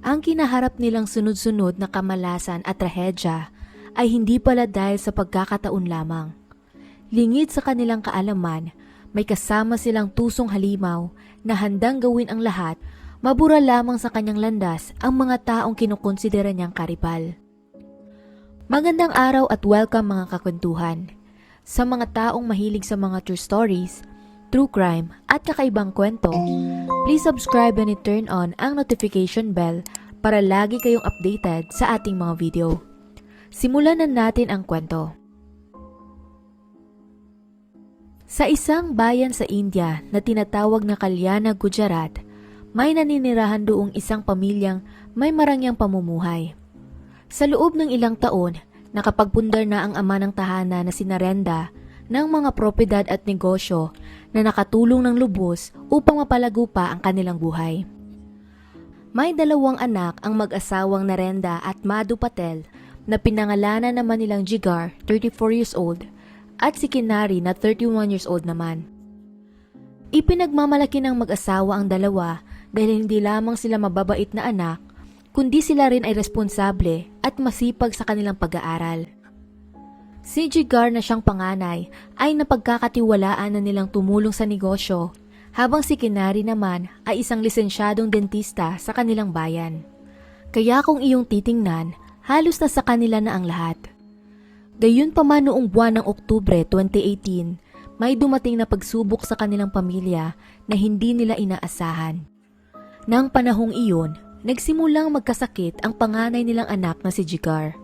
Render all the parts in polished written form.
Ang kinaharap nilang sunod-sunod na kamalasan at trahedya ay hindi pala dahil sa pagkakataon lamang. Lingid sa kanilang kaalaman, may kasama silang tusong halimaw na handang gawin ang lahat, mabura lamang sa kanyang landas ang mga taong kinukonsidera niyang karibal. Magandang araw at welcome mga kakwentuhan. Sa mga taong mahilig sa mga true stories, true crime at kakaibang kwento, please subscribe and turn on ang notification bell para lagi kayong updated sa ating mga video. Simulan na natin ang kwento. Sa isang bayan sa India na tinatawag na Kalyana, Gujarat, may naninirahan doong isang pamilyang may marangyang pamumuhay. Sa loob ng ilang taon, nakapagpundar na ang ama ng tahanan na si Narendra ng mga propiedad at negosyo na nakatulong ng lubos upang mapalago pa ang kanilang buhay. May dalawang anak ang mag-asawang Narendra at Madhu Patel na pinangalanan naman nilang Jigar, 34 years old, at si Kinari na 31 years old naman. Ipinagmamalaki ng mag-asawa ang dalawa dahil hindi lamang sila mababait na anak, kundi sila rin ay responsable at masipag sa kanilang pag-aaral. Si Jigar na siyang panganay ay napagkakatiwalaan na nilang tumulong sa negosyo, habang si Kinari naman ay isang lisensyadong dentista sa kanilang bayan. Kaya kung iyong titingnan, halos na sa kanila na ang lahat. Gayunpaman noong buwan ng Oktubre 2018, may dumating na pagsubok sa kanilang pamilya na hindi nila inaasahan. Nang panahong iyon, nagsimulang magkasakit ang panganay nilang anak na si Jigar.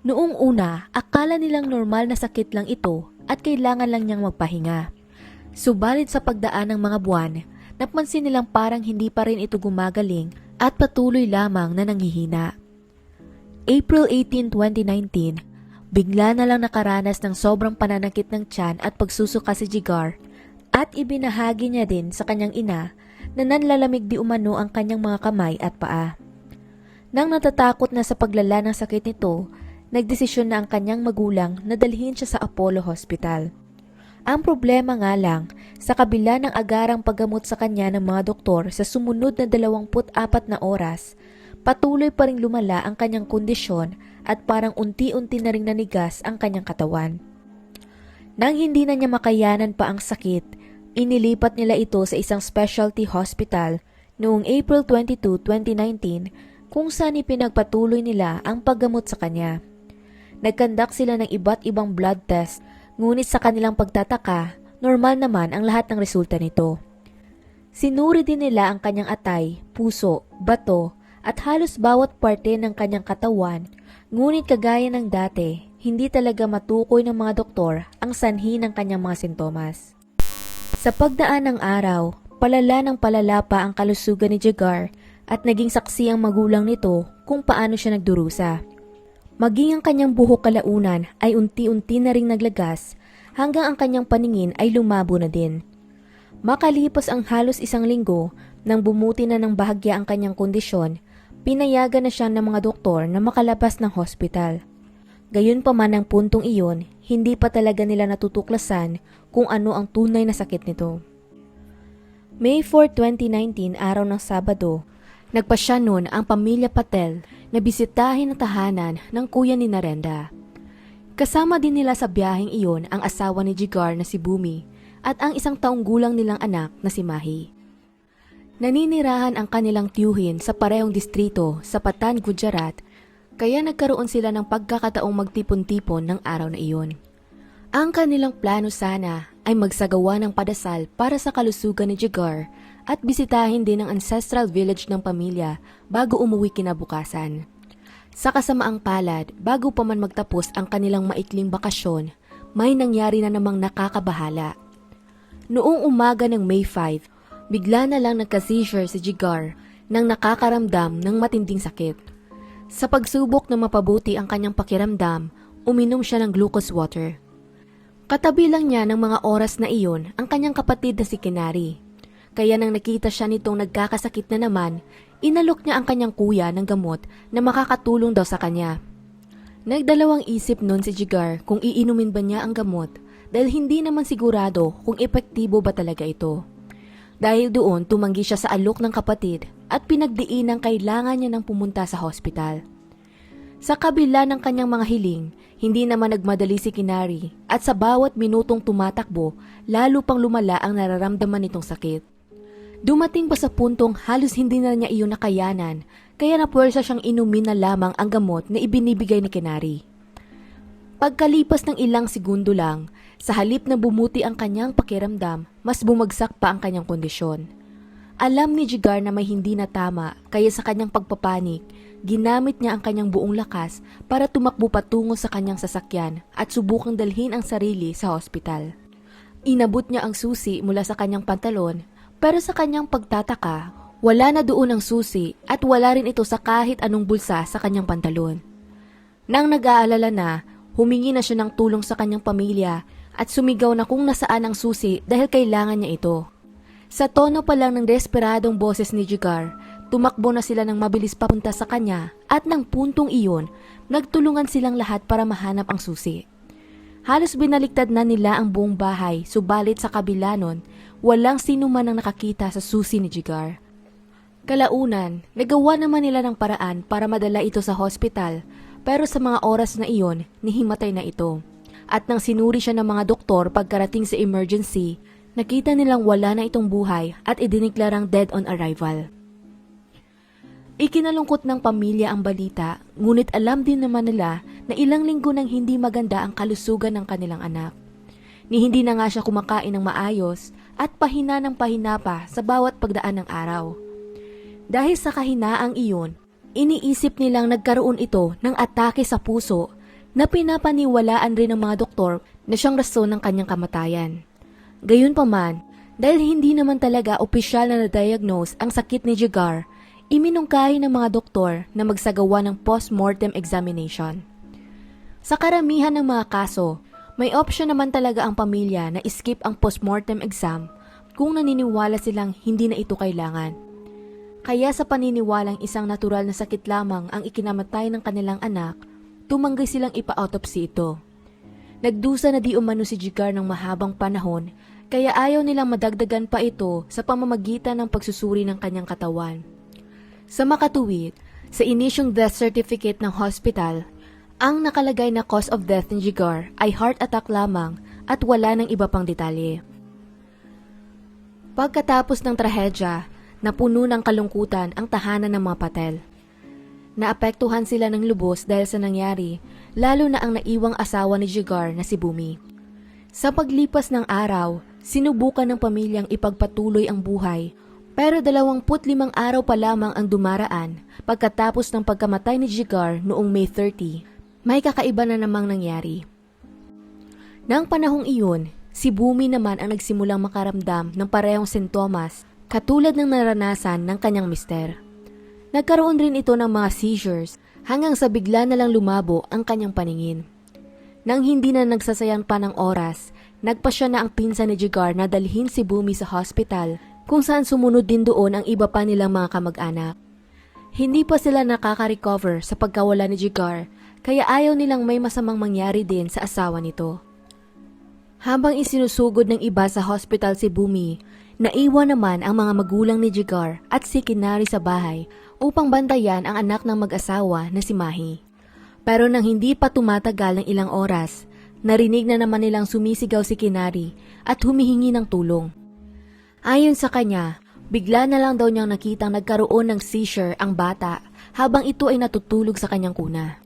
Noong una, akala nilang normal na sakit lang ito at kailangan lang niyang magpahinga. Subalit sa pagdaan ng mga buwan, napansin nilang parang hindi pa rin ito gumagaling at patuloy lamang na nanghihina. April 18, 2019, bigla na lang nakaranas ng sobrang pananakit ng tiyan at pagsusuka si Jigar at ibinahagi niya din sa kanyang ina na nanlalamig di umano ang kanyang mga kamay at paa. Nang natatakot na sa paglala ng sakit nito, nagdesisyon na ang kanyang magulang na dalhin siya sa Apollo Hospital. Ang problema nga lang, sa kabila ng agarang paggamot sa kanya ng mga doktor sa sumunod na 24 na oras, patuloy pa ring lumala ang kanyang kondisyon at parang unti-unti na ring nanigas ang kanyang katawan. Nang hindi na niya makayanan pa ang sakit, inilipat nila ito sa isang specialty hospital noong April 22, 2019 kung saan ipinagpatuloy nila ang paggamot sa kanya. Nagkandak sila ng iba't ibang blood test, ngunit sa kanilang pagtataka, normal naman ang lahat ng resulta nito. Sinuri din nila ang kanyang atay, puso, bato, at halos bawat parte ng kanyang katawan, ngunit kagaya ng dati, hindi talaga matukoy ng mga doktor ang sanhi ng kanyang mga sintomas. Sa pagdaan ng araw, palala ng palala pa ang kalusugan ni Jigar at naging saksi ang magulang nito kung paano siya nagdurusa. Maging ang kanyang buhok kalaunan ay unti-unti na ring naglagas hanggang ang kanyang paningin ay lumabo na din. Makalipas ang halos isang linggo, nang bumuti na ng bahagya ang kanyang kondisyon, pinayagan na siya ng mga doktor na makalabas ng hospital. Gayunpaman ang puntong iyon, hindi pa talaga nila natutuklasan kung ano ang tunay na sakit nito. May 4, 2019, araw ng Sabado, nagpasya noon ang pamilya Patel na bisitahin ang tahanan ng kuya ni Narendra. Kasama din nila sa biyaheng iyon ang asawa ni Jigar na si Bhumi at ang isang taong gulang nilang anak na si Mahi. Naninirahan ang kanilang tiyuhin sa parehong distrito sa Patan, Gujarat, kaya nagkaroon sila ng pagkakataong magtipon-tipon ng araw na iyon. Ang kanilang plano sana ay magsagawa ng padasal para sa kalusugan ni Jigar at bisitahin din ang ancestral village ng pamilya bago umuwi kinabukasan. Sa kasamaang palad, bago pa man magtapos ang kanilang maikling bakasyon, may nangyari na namang nakakabahala. Noong umaga ng May 5, bigla na lang nagka-seizure si Jigar nang nakakaramdam ng matinding sakit. Sa pagsubok na mapabuti ang kanyang pakiramdam, uminom siya ng glucose water. Katabi lang niya ng mga oras na iyon ang kanyang kapatid na si Kinari. Kaya nang nakita siya nitong nagkakasakit na naman, inalok niya ang kanyang kuya ng gamot na makakatulong daw sa kanya. Nagdalawang isip nun si Jigar kung iinumin ba niya ang gamot dahil hindi naman sigurado kung epektibo ba talaga ito. Dahil doon tumanggi siya sa alok ng kapatid at pinagdiin ng kailangan niya ng pumunta sa hospital. Sa kabila ng kanyang mga hiling, hindi naman nagmadali si Kinari at sa bawat minutong tumatakbo, lalo pang lumala ang nararamdaman nitong sakit. Dumating pa sa puntong halos hindi na niya iyon nakayanan, kaya napuwersa siyang inumin na lamang ang gamot na ibinibigay ni Kinari. Pagkalipas ng ilang segundo lang, sa halip na bumuti ang kanyang pakiramdam, mas bumagsak pa ang kanyang kondisyon. Alam ni Jigar na may hindi na tama, kaya sa kanyang pagpapanik, ginamit niya ang kanyang buong lakas para tumakbo patungo sa kanyang sasakyan at subukang dalhin ang sarili sa hospital. Inabot niya ang susi mula sa kanyang pantalon, pero sa kanyang pagtataka, wala na doon ang susi at wala rin ito sa kahit anong bulsa sa kanyang pantalon. Nang nag-aalala na, humingi na siya ng tulong sa kanyang pamilya at sumigaw na kung nasaan ang susi dahil kailangan niya ito. Sa tono pa lang ng desperadong boses ni Jigar, tumakbo na sila ng mabilis papunta sa kanya at ng puntong iyon, nagtulungan silang lahat para mahanap ang susi. Halos binaliktad na nila ang buong bahay, subalit sa kabila nun, walang sino man ang nakakita sa susi ni Jigar. Kalaunan, nagawa naman nila ng paraan para madala ito sa hospital, pero sa mga oras na iyon, nihimatay na ito. At nang sinuri siya ng mga doktor pagkarating sa emergency, nakita nilang wala na itong buhay at idiniklarang dead on arrival. Ikinalungkot ng pamilya ang balita, ngunit alam din naman nila na ilang linggo nang hindi maganda ang kalusugan ng kanilang anak. Ni hindi na nga siya kumakain ng maayos at pahina ng pahina pa sa bawat pagdaan ng araw. Dahil sa kahinaang iyon, iniisip nilang nagkaroon ito ng atake sa puso na pinapaniwalaan rin ng mga doktor na siyang rason ng kanyang kamatayan. Gayunpaman, dahil hindi naman talaga opisyal na na-diagnose ang sakit ni Jigar, iminungkahi ng mga doktor na magsagawa ng post-mortem examination. Sa karamihan ng mga kaso, may option naman talaga ang pamilya na skip ang post-mortem exam kung naniniwala silang hindi na ito kailangan. Kaya sa paniniwalang isang natural na sakit lamang ang ikinamatay ng kanilang anak, tumanggi silang ipa-autopsy ito. Nagdusa na di umano si Jigar ng mahabang panahon, kaya ayaw nilang madagdagan pa ito sa pamamagitan ng pagsusuri ng kanyang katawan. Sa makatuwid, sa inisyong death certificate ng hospital, ang nakalagay na cause of death ni Jigar ay heart attack lamang at wala ng iba pang detalye. Pagkatapos ng trahedya, napuno ng kalungkutan ang tahanan ng mga Patel. Naapektuhan sila ng lubos dahil sa nangyari, lalo na ang naiwang asawa ni Jigar na si Bhumi. Sa paglipas ng araw, sinubukan ng pamilyang ipagpatuloy ang buhay, pero 25 araw pa lamang ang dumaraan pagkatapos ng pagkamatay ni Jigar noong May 30, may kakaiba na namang nangyari. Nang panahong iyon, si Bhumi naman ang nagsimulang makaramdam ng parehong sintomas katulad ng naranasan ng kanyang mister. Nagkaroon rin ito ng mga seizures hanggang sa bigla na lang lumabo ang kanyang paningin. Nang hindi na nagsasayang pa ng oras, nagpasya na ang pinsan ni Jigar na dalhin si Bhumi sa hospital kung saan sumunod din doon ang iba pa nilang mga kamag-anak. Hindi pa sila nakaka-recover sa pagkawala ni Jigar kaya ayaw nilang may masamang mangyari din sa asawa nito. Habang isinusugod ng iba sa hospital si Bhumi, naiwan naman ang mga magulang ni Jigar at si Kinari sa bahay upang bantayan ang anak ng mag-asawa na si Mahi. Pero nang hindi pa tumatagal ng ilang oras, narinig na naman nilang sumisigaw si Kinari at humihingi ng tulong. Ayon sa kanya, bigla na lang daw niyang nakitang nagkaroon ng seizure ang bata habang ito ay natutulog sa kanyang kuna.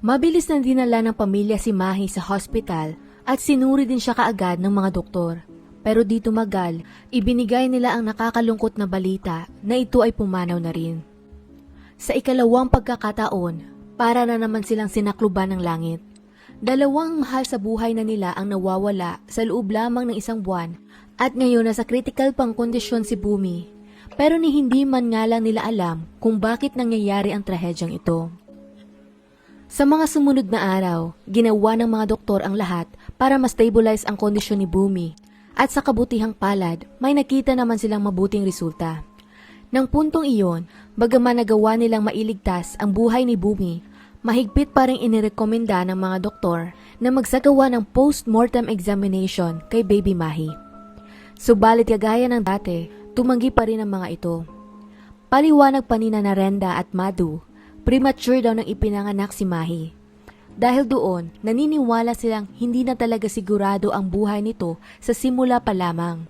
Mabilis na dinala ng pamilya si Mahi sa hospital at sinuri din siya kaagad ng mga doktor. Pero di tumagal, ibinigay nila ang nakakalungkot na balita na ito ay pumanaw na rin. Sa ikalawang pagkakataon, para na naman silang sinakluban ng langit. 2 mahal sa buhay na nila ang nawawala sa loob lamang ng 1 buwan at ngayon nasa critical pang kondisyon si Bhumi. Pero ni hindi man nga lang nila alam kung bakit nangyayari ang trahedyang ito. Sa mga sumunod na araw, ginawa ng mga doktor ang lahat para ma-stabilize ang kondisyon ni Bhumi. At sa kabutihang palad, may nakita naman silang mabuting resulta. Nang puntong iyon, bagaman nagawa nilang mailigtas ang buhay ni Bhumi, mahigpit pa rin inirekomenda ng mga doktor na magsagawa ng post-mortem examination kay Baby Mahi. Subalit kagaya ng dati, Tumanggi pa rin ang mga ito. Paliwanag pa ni Narendra at Madhu, premature daw nang ipinanganak si Mahi. Dahil doon, naniniwala silang hindi na talaga sigurado ang buhay nito sa simula pa lamang.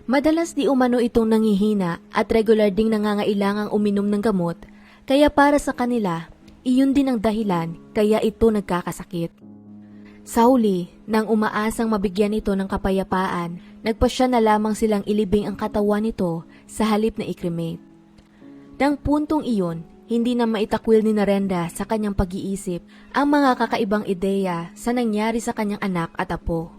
Madalas di umano itong nangihina at regular ding nangangailangang uminom ng gamot, kaya para sa kanila, iyon din ang dahilan kaya ito nagkakasakit. Sa huli, nang umaasang mabigyan ito ng kapayapaan, nagpasya na lamang silang ilibing ang katawan nito sa halip na i-cremate. Nang puntong iyon, hindi na maitakwil ni Narendra sa kanyang pag-iisip ang mga kakaibang ideya sa nangyari sa kanyang anak at apo.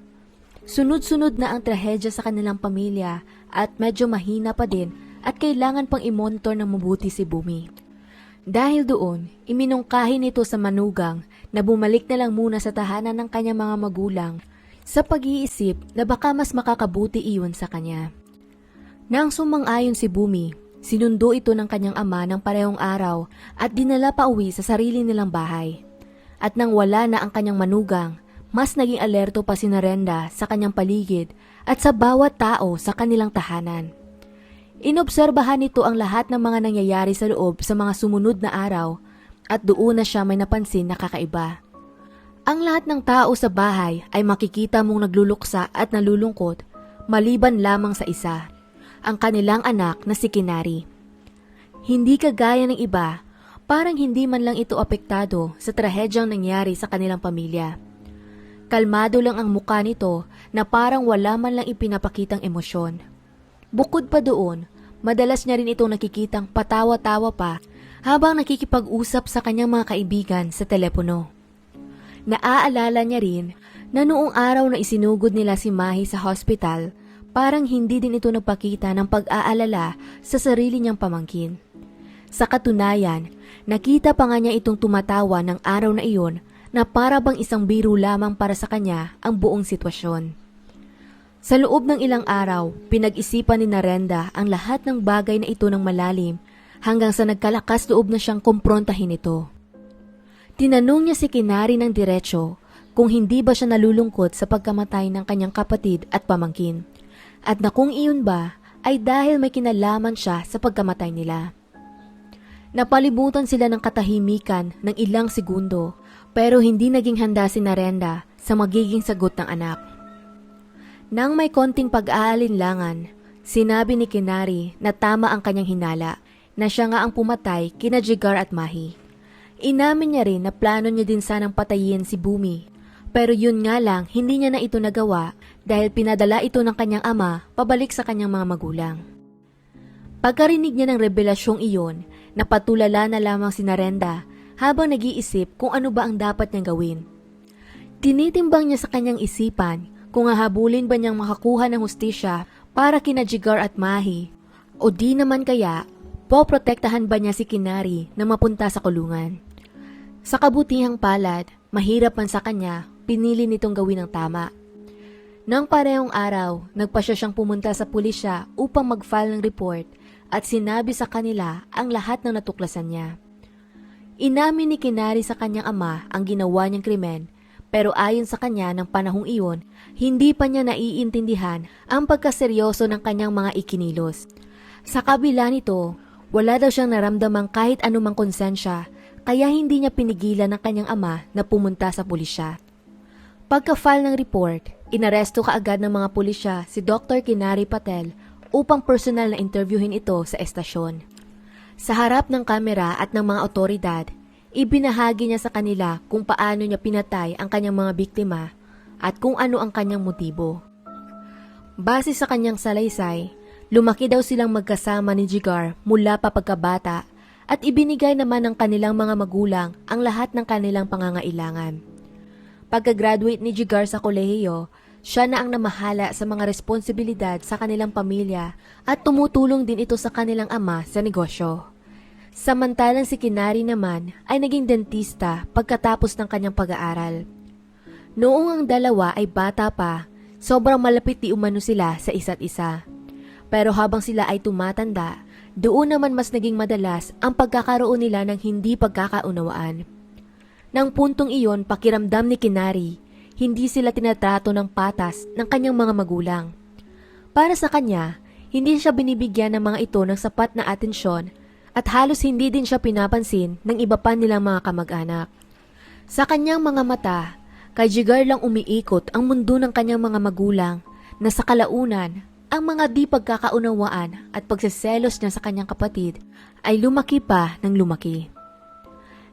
Sunod-sunod na ang trahedya sa kanilang pamilya at medyo mahina pa din at kailangan pang i-monitor ng mabuti si Bhumi. Dahil doon, iminungkahi nito sa manugang na bumalik na lang muna sa tahanan ng kanyang mga magulang sa pag-iisip na baka mas makakabuti iyon sa kanya. Nang sumang-ayon si Bhumi, sinundo ito ng kanyang ama ng parehong araw at dinala pa uwi sa sarili nilang bahay. At nang wala na ang kanyang manugang, mas naging alerto pa si Narendra sa kanyang paligid at sa bawat tao sa kanilang tahanan. Inobserbahan nito ang lahat ng mga nangyayari sa loob sa mga sumunod na araw at doon na siya may napansin na kakaiba. Ang lahat ng tao sa bahay ay makikita mong nagluluksa at nalulungkot maliban lamang sa isa, ang kanilang anak na si Kinari. Hindi kagaya ng iba, parang hindi man lang ito apektado sa trahedyang nangyari sa kanilang pamilya. Kalmado lang ang mukha nito na parang wala man lang ipinapakitang emosyon. Bukod pa doon, madalas niya rin itong nakikitang patawa-tawa pa habang nakikipag-usap sa kanyang mga kaibigan sa telepono. Naaalala niya rin na noong araw na isinugod nila si Mahi sa hospital, parang hindi din ito nagpakita ng pag-aalala sa sarili niyang pamangkin. Sa katunayan, nakita pa nga niya itong tumatawa ng araw na iyon na para bang isang biro lamang para sa kanya ang buong sitwasyon. Sa loob ng ilang araw, pinag-isipan ni Narendra ang lahat ng bagay na ito ng malalim hanggang sa nagkalakas loob na siyang kumprontahin ito. Tinanong niya si Kinari ng diretso kung hindi ba siya nalulungkot sa pagkamatay ng kanyang kapatid at pamangkin, at na kung iyon ba ay dahil may kinalaman siya sa pagkamatay nila. Napalibutan sila ng katahimikan ng ilang segundo pero hindi naging handa si Narendra sa magiging sagot ng anak. Nang may konting pag-aalinlangan, sinabi ni Kinari na tama ang kanyang hinala na siya nga ang pumatay kina Jigar at Mahi. Inamin niya rin na plano niya din sanang patayin si Bhumi, pero yun nga lang hindi niya na ito nagawa dahil pinadala ito ng kanyang ama pabalik sa kanyang mga magulang. Pagkarinig niya ng revelasyong iyon, napatulala na lamang si Narendra habang nag-iisip kung ano ba ang dapat niyang gawin. Tinitimbang niya sa kanyang isipan kung hahabulin ba niyang makakuha ng hustisya para kina Jigar at Mahi o di naman kaya poprotektahan ba niya si Kinari na mapunta sa kulungan. Sa kabutihang palad, mahirap man sa kanya, pinili nitong gawin ang tama. Nang parehong araw, nagpasya siyang pumunta sa pulisya upang mag-file ng report at sinabi sa kanila ang lahat ng natuklasan niya. Inamin ni Kinari sa kanyang ama ang ginawa niyang krimen, pero ayon sa kanya ng panahong iyon, hindi pa niya naiintindihan ang pagkaseryoso ng kanyang mga ikinilos. Sa kabila nito, wala daw siyang naramdamang kahit anumang konsensya, kaya hindi niya pinigilan ng kanyang ama na pumunta sa pulisya. Pagka-file ng report, inaresto kaagad ng mga pulisya si Dr. Kinari Patel upang personal na interviewin ito sa estasyon. Sa harap ng kamera at ng mga otoridad, ibinahagi niya sa kanila kung paano niya pinatay ang kanyang mga biktima at kung ano ang kanyang motibo. Base sa kanyang salaysay, lumaki daw silang magkasama ni Jigar mula pa pagkabata at ibinigay naman ng kanilang mga magulang ang lahat ng kanilang pangangailangan. Pagka-graduate ni Jigar sa kolehiyo, siya na ang namahala sa mga responsibilidad sa kanilang pamilya at tumutulong din ito sa kanilang ama sa negosyo. Samantalang si Kinari naman ay naging dentista pagkatapos ng kanyang pag-aaral. Noong ang dalawa ay bata pa, sobrang malapit di umano sila sa isa't isa. Pero habang sila ay tumatanda, doon naman mas naging madalas ang pagkakaroon nila ng hindi pagkakaunawaan. Nang puntong iyon, pakiramdam ni Kinari, hindi sila tinatrato ng patas ng kanyang mga magulang. Para sa kanya, hindi siya binibigyan ng mga ito ng sapat na atensyon at halos hindi din siya pinapansin ng iba pa nilang mga kamag-anak. Sa kanyang mga mata, kay Jigar lang umiikot ang mundo ng kanyang mga magulang na sa kalaunan, ang mga di pagkakaunawaan at pagseselos niya sa kanyang kapatid ay lumaki pa ng lumaki.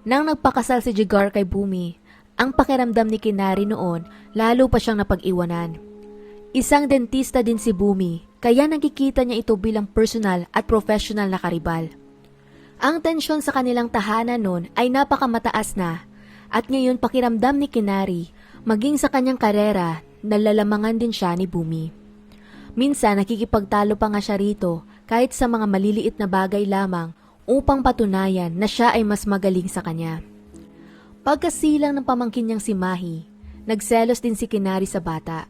Nang nagpakasal si Jigar kay Bhumi, ang pakiramdam ni Kinari noon lalo pa siyang napag-iwanan. Isang dentista din si Bhumi, kaya nakikita niya ito bilang personal at professional na karibal. Ang tensyon sa kanilang tahanan noon ay napakamataas na at ngayon pakiramdam ni Kinari maging sa kanyang karera nalalamangan din siya ni Bhumi. Minsan nakikipagtalo pa nga siya rito kahit sa mga maliliit na bagay lamang upang patunayan na siya ay mas magaling sa kanya. Pagkasilang ng pamangkin niyang si Mahi, nagselos din si Kinari sa bata.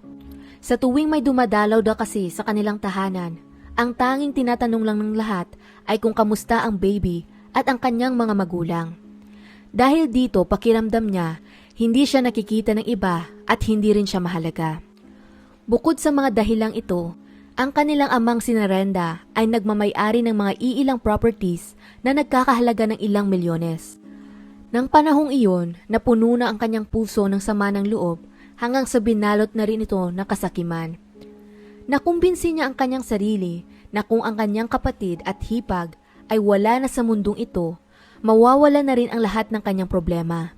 Sa tuwing may dumadalaw daw kasi sa kanilang tahanan, ang tanging tinatanong lang ng lahat ay kung kamusta ang baby at ang kanyang mga magulang. Dahil dito pakiramdam niya, hindi siya nakikita ng iba at hindi rin siya mahalaga. Bukod sa mga dahilang ito, ang kanilang amang si Narendra ay nagmamay-ari ng mga iilang properties na nagkakahalaga ng ilang milyones. Nang panahong iyon, napuno na ang kanyang puso ng sama ng loob hanggang sa binalot na rin ito ng kasakiman. Nakumbinsi niya ang kanyang sarili na kung ang kanyang kapatid at hipag ay wala na sa mundong ito, mawawala na rin ang lahat ng kanyang problema.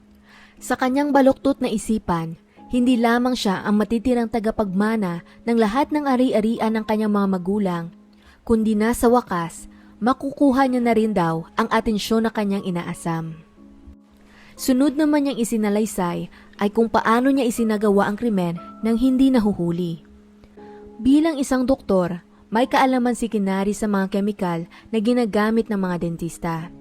Sa kanyang baluktot na isipan, hindi lamang siya ang matitirang tagapagmana ng lahat ng ari-arian ng kanyang mga magulang, kundi na sa wakas, makukuha niya na rin daw ang atensyon na kanyang inaasam. Sunod naman niyang isinalaysay ay kung paano niya isinagawa ang krimen nang hindi nahuhuli. Bilang isang doktor, may kaalaman si Kinari sa mga kemikal na ginagamit ng mga dentista.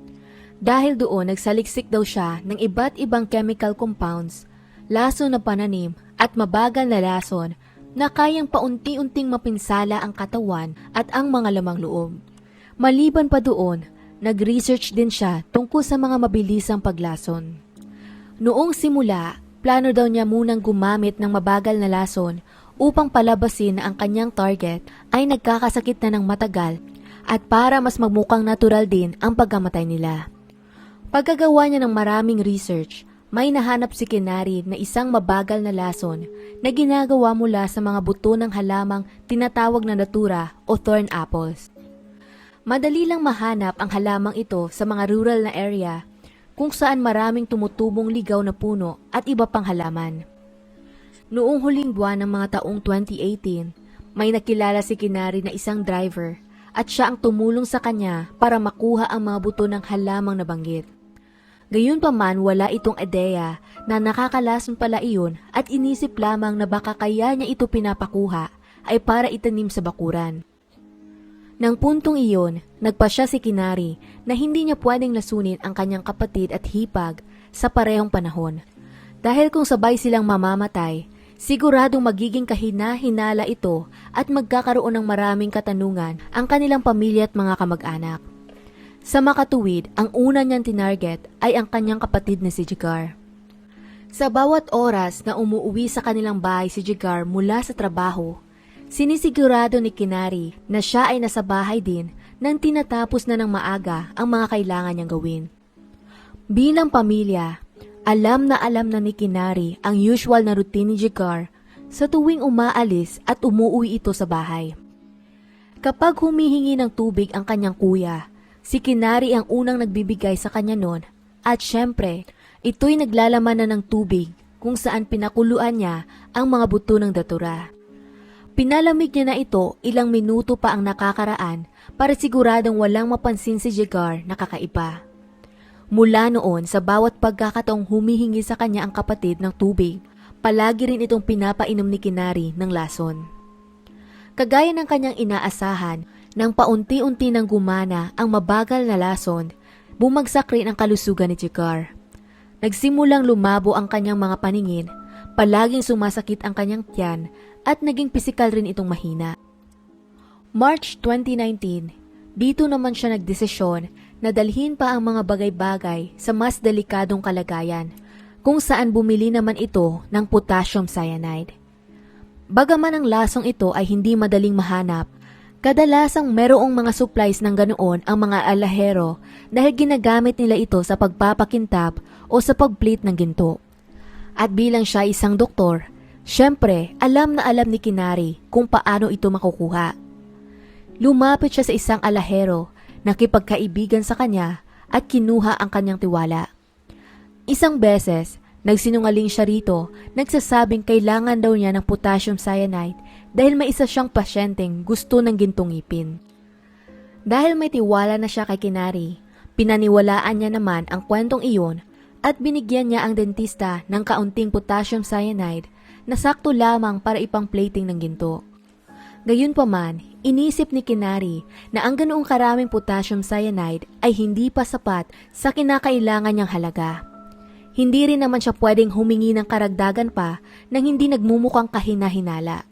Dahil doon nagsaliksik daw siya ng iba't ibang chemical compounds, lason na pananim at mabagal na lason na kayang paunti-unting mapinsala ang katawan at ang mga lamang loob. Maliban pa doon, nag-research din siya tungkol sa mga mabilisang paglason. Noong simula, plano daw niya munang gumamit ng mabagal na lason upang palabasin na ang kanyang target ay nagkakasakit na ng matagal at para mas magmukhang natural din ang pagkamatay nila. Pagkagawa niya ng maraming research, may nahanap si Kinari na isang mabagal na lason na ginagawa mula sa mga buto ng halamang tinatawag na datura o thorn apples. Madali lang mahanap ang halamang ito sa mga rural na area kung saan maraming tumutubong ligaw na puno at iba pang halaman. Noong huling buwan ng mga taong 2018, may nakilala si Kinari na isang driver at siya ang tumulong sa kanya para makuha ang mga buto ng halamang nabanggit. Gayunpaman wala itong ideya na nakakalason pala iyon at inisip lamang na baka kaya niya ito pinapakuha ay para itanim sa bakuran. Nang puntong iyon, nagpasya si Kinari na hindi niya pwedeng lasunin ang kanyang kapatid at hipag sa parehong panahon. Dahil kung sabay silang mamamatay, siguradong magiging kahina-hinala ito at magkakaroon ng maraming katanungan ang kanilang pamilya at mga kamag-anak. Sa makatuwid, ang una niyang tinarget ay ang kanyang kapatid na si Jigar. Sa bawat oras na umuuwi sa kanilang bahay si Jigar mula sa trabaho, sinisigurado ni Kinari na siya ay nasa bahay din nang tinatapos na ng maaga ang mga kailangan niyang gawin. Bilang pamilya, alam na ni Kinari ang usual na routine ni Jigar sa tuwing umaalis at umuuwi ito sa bahay. Kapag humihingi ng tubig ang kanyang kuya, si Kinari ang unang nagbibigay sa kanya noon at syempre, ito'y naglalaman na ng tubig kung saan pinakuluan niya ang mga buto ng datura. Pinalamig niya na ito ilang minuto pa ang nakakaraan para siguradong walang mapansin si Jigar na kakaiba. Mula noon sa bawat pagkakataong humihingi sa kanya ang kapatid ng tubig, palagi rin itong pinapainom ni Kinari ng lason. Kagaya ng kanyang inaasahan, nang paunti-unti nang gumana ang mabagal na lason, bumagsak rin ang kalusugan ni Jigar. Nagsimulang lumabo ang kanyang mga paningin, palaging sumasakit ang kanyang tiyan at naging pisikal rin itong mahina. March 2019, dito naman siya nagdesisyon na dalhin pa ang mga bagay-bagay sa mas delikadong kalagayan, kung saan bumili naman ito ng potassium cyanide. Bagaman ang lasong ito ay hindi madaling mahanap, Kadalasang merong mga supplies ng ganoon ang mga alahero dahil ginagamit nila ito sa pagpapakintab o sa pagplit ng ginto. At bilang siya isang doktor, syempre alam na alam ni Kinari kung paano ito makukuha. Lumapit siya sa isang alahero, nakipagkaibigan sa kanya at kinuha ang kanyang tiwala. Isang beses, nagsinungaling siya rito, nagsasabing kailangan daw niya ng potassium cyanide dahil may isa siyang pasyenteng gusto ng gintong ngipin. Dahil may tiwala na siya kay Kinari, pinaniwalaan niya naman ang kwentong iyon at binigyan niya ang dentista ng kaunting potassium cyanide na sakto lamang para ipang-plating ng ginto. Gayunpaman, inisip ni Kinari na ang ganoong karaming potassium cyanide ay hindi pa sapat sa kinakailangan niyang halaga. Hindi rin naman siya pwedeng humingi ng karagdagan pa nang hindi nagmumukhang kahina-hinala.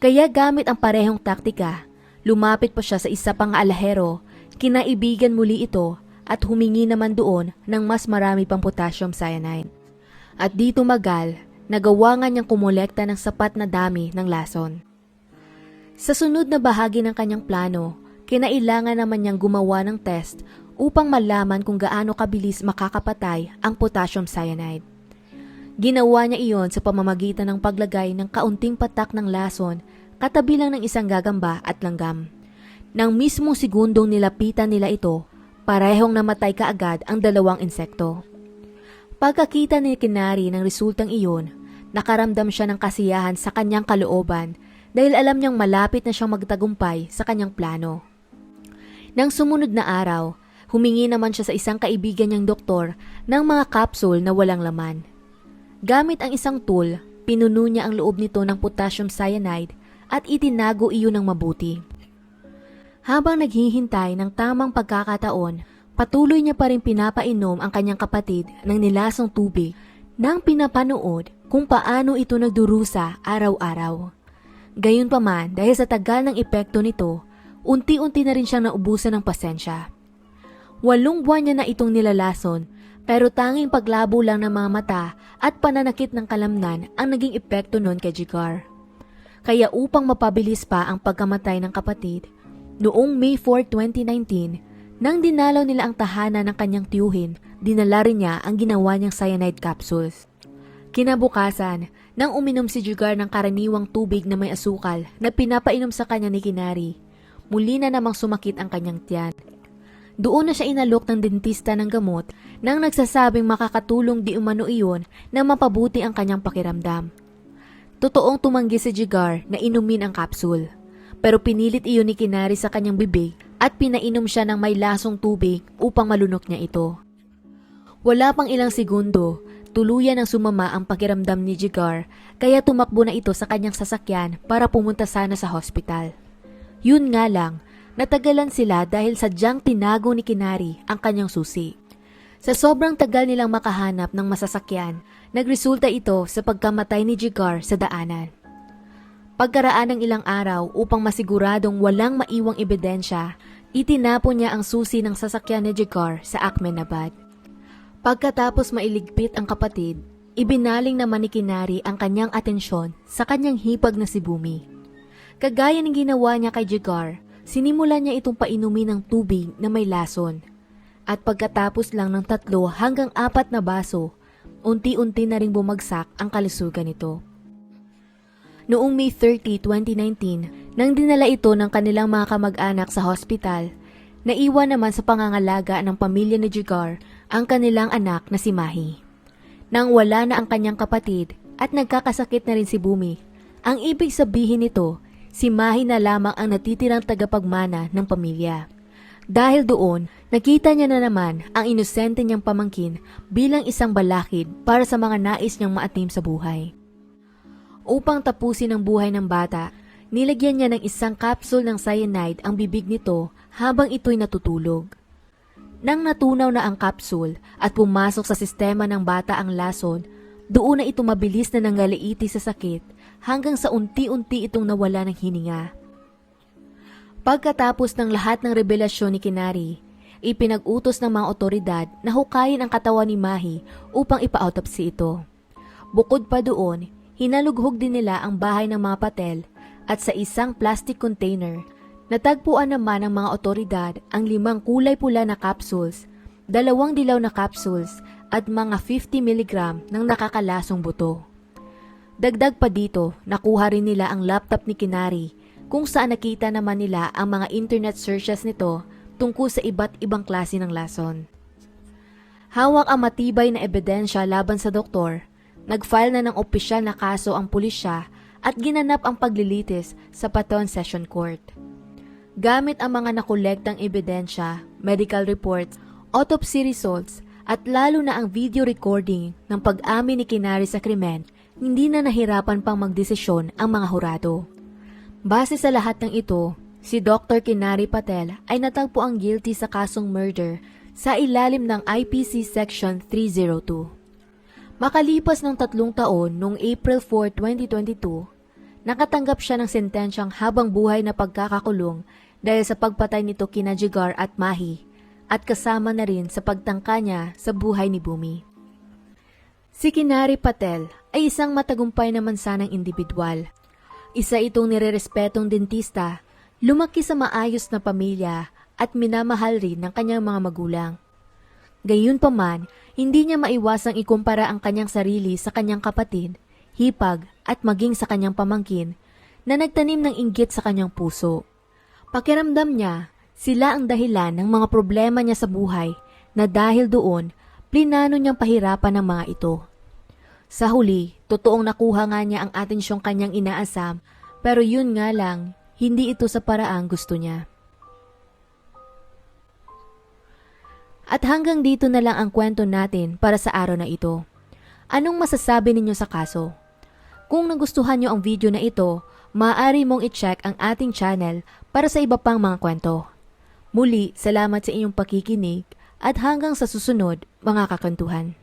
Kaya gamit ang parehong taktika, lumapit pa siya sa isa pang alahero, kinaibigan muli ito at humingi naman doon ng mas marami pang potassium cyanide. At di tumagal, nagawa nga niyang kumolekta ng sapat na dami ng lason. Sa sunod na bahagi ng kanyang plano, kinailangan naman niyang gumawa ng test upang malaman kung gaano kabilis makakapatay ang potassium cyanide. Ginawa niya iyon sa pamamagitan ng paglagay ng kaunting patak ng lason katabi lang ng isang gagamba at langgam. Nang mismong segundong nilapitan nila ito, parehong namatay kaagad ang dalawang insekto. Pagkakita ni Kinari ng resultang iyon, nakaramdam siya ng kasiyahan sa kanyang kalooban dahil alam niyang malapit na siyang magtagumpay sa kanyang plano. Nang sumunod na araw, humingi naman siya sa isang kaibigan niyang doktor ng mga capsule na walang laman. Gamit ang isang tool, pinuno niya ang loob nito ng potassium cyanide at itinago iyon ng mabuti. Habang naghihintay ng tamang pagkakataon, patuloy niya pa rin pinapainom ang kanyang kapatid ng nilasong tubig nang pinapanood kung paano ito nagdurusa araw-araw. Gayunpaman, dahil sa tagal ng epekto nito, unti-unti na rin siyang naubusan ng pasensya. 8 buwan niya na itong nilalason, pero tanging paglabo lang ng mga mata at pananakit ng kalamnan ang naging epekto nun kay Jigar. Kaya upang mapabilis pa ang pagkamatay ng kapatid, noong May 4, 2019, nang dinalaw nila ang tahanan ng kanyang tiyuhin, dinala rin niya ang ginawa niyang cyanide capsules. Kinabukasan, nang uminom si Jigar ng karaniwang tubig na may asukal na pinapainom sa kanya ni Kinari, muli na namang sumakit ang kanyang tiyan. Doon na siya inalok ng dentista ng gamot nang nagsasabing makakatulong di umano iyon na mapabuti ang kanyang pakiramdam. Totoong tumanggi si Jigar na inumin ang kapsul, pero pinilit iyon ni Kinari sa kanyang bibig at pinainom siya ng may lasong tubig upang malunok niya ito. Wala pang ilang segundo, tuluyan ang sumama ang pakiramdam ni Jigar kaya tumakbo na ito sa kanyang sasakyan para pumunta sana sa hospital. Yun nga lang, natagalan sila dahil sadyang tinago ni Kinari ang kanyang susi. Sa sobrang tagal nilang makahanap ng masasakyan, nagresulta ito sa pagkamatay ni Jigar sa daanan. Pagkaraan ng ilang araw upang masiguradong walang maiwang ebidensya, itinapon niya ang susi ng sasakyan ni Jigar sa Ahmedabad. Pagkatapos mailigpit ang kapatid, ibinaling naman ni Kinari ang kanyang atensyon sa kanyang hipag na si Bumi. Kagaya ng ginawa niya kay Jigar, sinimulan niya itong painumin ng tubig na may lason. At pagkatapos lang ng 3 hanggang 4 na baso, unti-unti na ring bumagsak ang kalusugan nito. Noong May 30, 2019, nang dinala ito ng kanilang mga kamag-anak sa hospital, naiwan naman sa pangangalaga ng pamilya ni Jigar ang kanilang anak na si Mahi. Nang wala na ang kanyang kapatid at nagkakasakit na rin si Bumi, ang ibig sabihin nito, si Mahi na lamang ang natitirang tagapagmana ng pamilya. Dahil doon, nakita niya na naman ang inosente niyang pamangkin bilang isang balakid para sa mga nais niyang maatim sa buhay. Upang tapusin ang buhay ng bata, nilagyan niya ng isang capsule ng cyanide ang bibig nito habang ito'y natutulog. Nang natunaw na ang capsule at pumasok sa sistema ng bata ang lason, doon na ito mabilis na nanggaliiti sa sakit hanggang sa unti-unti itong nawala ng hininga. Pagkatapos ng lahat ng revelasyon ni Kinari, ipinag-utos ng mga otoridad na hukayin ang katawan ni Mahi upang ipa-autopsy ito. Bukod pa doon, hinalughog din nila ang bahay ng mga patel at sa isang plastic container, Natagpuan naman ng mga otoridad ang 5 kulay pula na capsules, 2 dilaw na capsules at mga 50 mg ng nakakalasong buto. Dagdag pa dito, nakuha rin nila ang laptop ni Kinari kung saan nakita naman nila ang mga internet searches nito tungkol sa iba't ibang klase ng lason. Hawak ang matibay na ebidensya laban sa doktor, nag-file na ng opisyal na kaso ang pulisya at ginanap ang paglilitis sa Paton Session Court. Gamit ang mga nakolektang ebidensya, medical reports, autopsy results at lalo na ang video recording ng pag-amin ni Kinari sa krimen, hindi na nahirapan pang magdesisyon ang mga hurado. Base sa lahat ng ito, si Dr. Kinari Patel ay natagpo ang guilty sa kasong murder sa ilalim ng IPC Section 302. Makalipas ng 3 taon noong April 4, 2022, nakatanggap siya ng sentensyang habang buhay na pagkakakulong dahil sa pagpatay nito kina Jigar at Mahi at kasama na rin sa pagtangka niya sa buhay ni Bumi. Si Kinari Patel ay isang matagumpay naman sanang individual. Isa itong nirerespetong dentista, lumaki sa maayos na pamilya at minamahal rin ng kanyang mga magulang. Gayunpaman, hindi niya maiwasang ikumpara ang kanyang sarili sa kanyang kapatid, hipag at maging sa kanyang pamangkin na nagtanim ng inggit sa kanyang puso. Pakiramdam niya, sila ang dahilan ng mga problema niya sa buhay na dahil doon, plinano niyang pahirapan ang mga ito. Sa huli, totoong nakuha nga niya ang atensyong kanyang inaasam, pero yun nga lang, hindi ito sa paraang gusto niya. At hanggang dito na lang ang kwento natin para sa araw na ito. Anong masasabi ninyo sa kaso? Kung nagustuhan nyo ang video na ito, maaari mong i-check ang ating channel para sa iba pang mga kwento. Muli, salamat sa inyong pakikinig at hanggang sa susunod, mga kakantuhan.